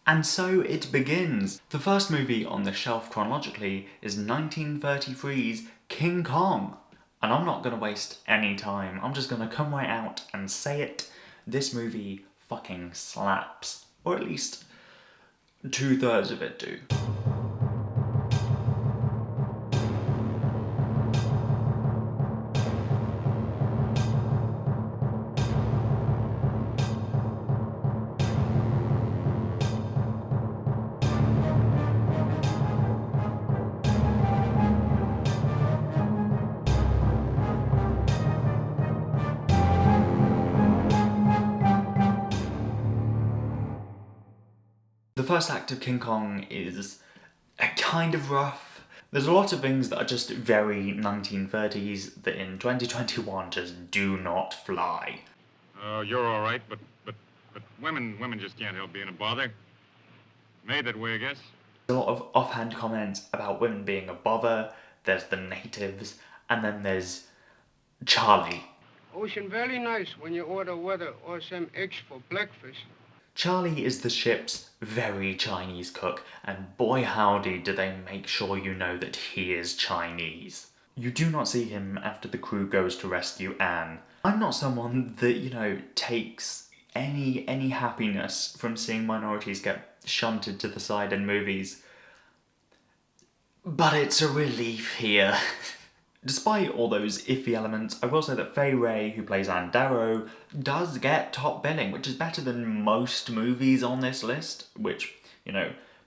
And so it begins. The first movie on the shelf chronologically is 1933's King Kong. And I'm not gonna waste any time. I'm just gonna come right out and say it. This movie fucking slaps. Or at least 2/3 of it do. The first act of King Kong is kind of rough. There's a lot of things that are just very 1930s that in 2021 just do not fly. Oh, you're all right, but women just can't help being a bother. Made that way, I guess. A lot of offhand comments about women being a bother. There's the natives, and then there's Charlie. Ocean very nice when you order weather or some eggs for breakfast. Charlie is the ship's very Chinese cook, and boy howdy do they make sure you know that he is Chinese. You do not see him after the crew goes to rescue Anne. I'm not someone that, takes any happiness from seeing minorities get shunted to the side in movies. But it's a relief here. Despite all those iffy elements, I will say that Fay Wray, who plays Anne Darrow, does get top billing, which is better than most movies on this list, which,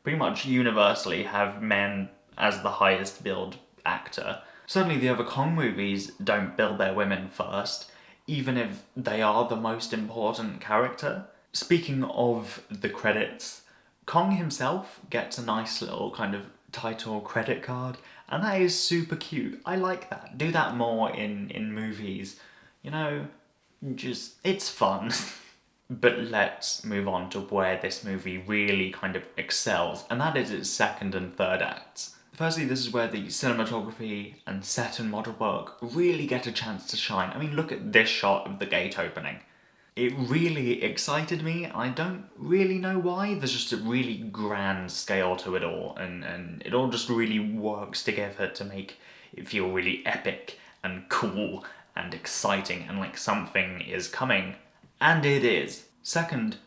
pretty much universally have men as the highest billed actor. Certainly the other Kong movies don't bill their women first, even if they are the most important character. Speaking of the credits, Kong himself gets a nice little kind of title credit card, and that is super cute. I like that. Do that more in movies. It's fun. But let's move on to where this movie really kind of excels, and that is its second and third acts. Firstly, this is where the cinematography and set and model work really get a chance to shine. I mean, look at this shot of the gate opening. It really excited me, and I don't really know why. There's just a really grand scale to it all, and it all just really works together to make it feel really epic and cool and exciting and like something is coming. And it is. Second,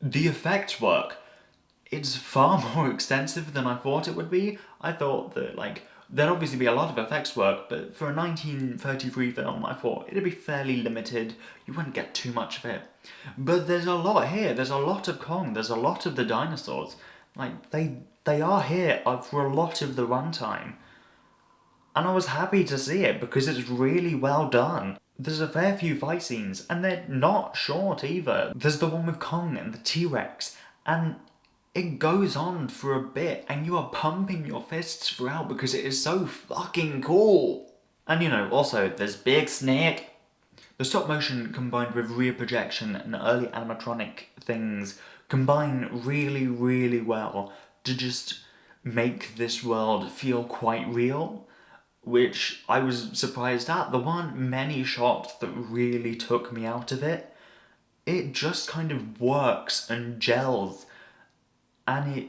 the effects work. It's far more extensive than I thought it would be. I thought that, there'd obviously be a lot of effects work, but for a 1933 film, I thought it'd be fairly limited. You wouldn't get too much of it. But there's a lot here. There's a lot of Kong. There's a lot of the dinosaurs. They are here for a lot of the runtime. And I was happy to see it because it's really well done. There's a fair few fight scenes, and they're not short either. There's the one with Kong and the T-Rex, and it goes on for a bit, and you are pumping your fists throughout because it is so fucking cool. And also, there's Big Snake. The stop motion combined with rear projection and early animatronic things combine really, really well to just make this world feel quite real, which I was surprised at. There weren't many shots that really took me out of it. It just kind of works and gels, and it,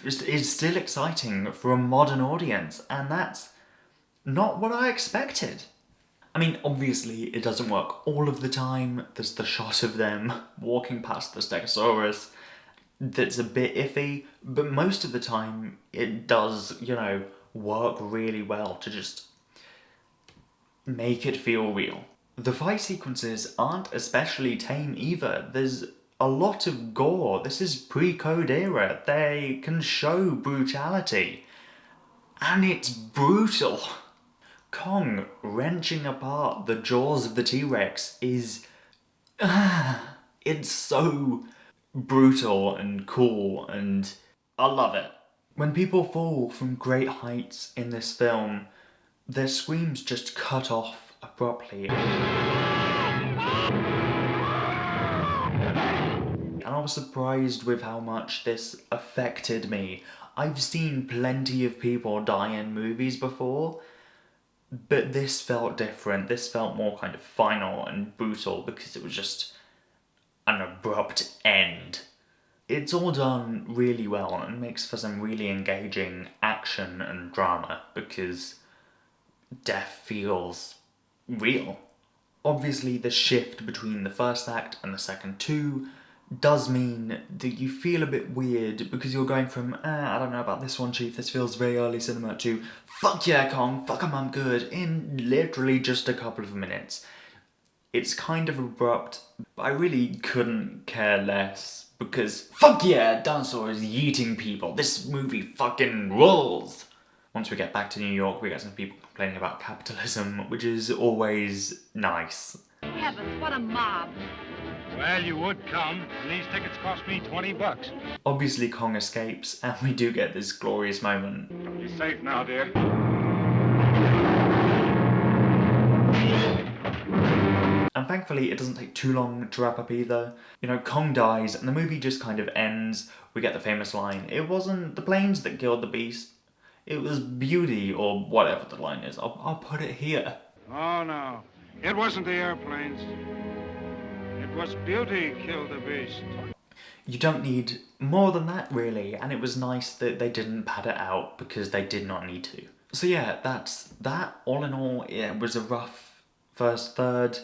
is still exciting for a modern audience, and that's not what I expected. I mean, obviously, it doesn't work all of the time. There's the shot of them walking past the Stegosaurus that's a bit iffy, but most of the time, it does, work really well to just make it feel real. The fight sequences aren't especially tame either. There's a lot of gore. This is pre-code era. They can show brutality. And it's brutal. Kong wrenching apart the jaws of the T-Rex is... it's so brutal and cool, and I love it. When people fall from great heights in this film, their screams just cut off abruptly. And I was surprised with how much this affected me. I've seen plenty of people die in movies before, but this felt different. This felt more kind of final and brutal because it was just an abrupt end It's all done really well and makes for some really engaging action and drama because death feels real. Obviously, the shift between the first act and the second two does mean that you feel a bit weird because you're going from, I don't know about this one, Chief, this feels very early cinema, to, fuck yeah, Kong, fuck 'em, I'm good, in literally just a couple of minutes. It's kind of abrupt, but I really couldn't care less because, fuck yeah, dinosaurs yeeting people, this movie fucking rules! Once we get back to New York, we get some people complaining about capitalism, which is always nice. Heavens, what a mob. Well, you would come, and these tickets cost me $20. Obviously, Kong escapes, and we do get this glorious moment. You're safe now, dear. And thankfully, it doesn't take too long to wrap up either. You know, Kong dies, and the movie just kind of ends. We get the famous line, it wasn't the planes that killed the beast, it was beauty, or whatever the line is. I'll put it here. Oh, no. It wasn't the airplanes. It was beauty killed the beast. You don't need more than that, really, and it was nice that they didn't pad it out because they did not need to. So yeah, that's that. All in all, it was a rough first third,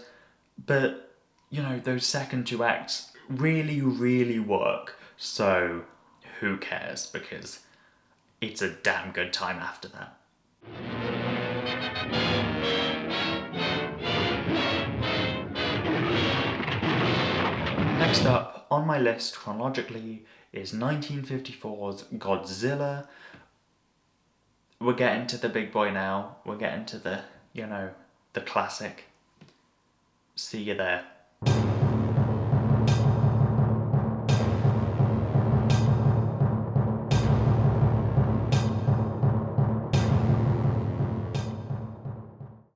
but, you know, those second two acts really, really work. So who cares, because it's a damn good time after that. Next up on my list chronologically is 1954's Godzilla. We're getting to the big boy now. We're getting to the, you know, the classic. See you there.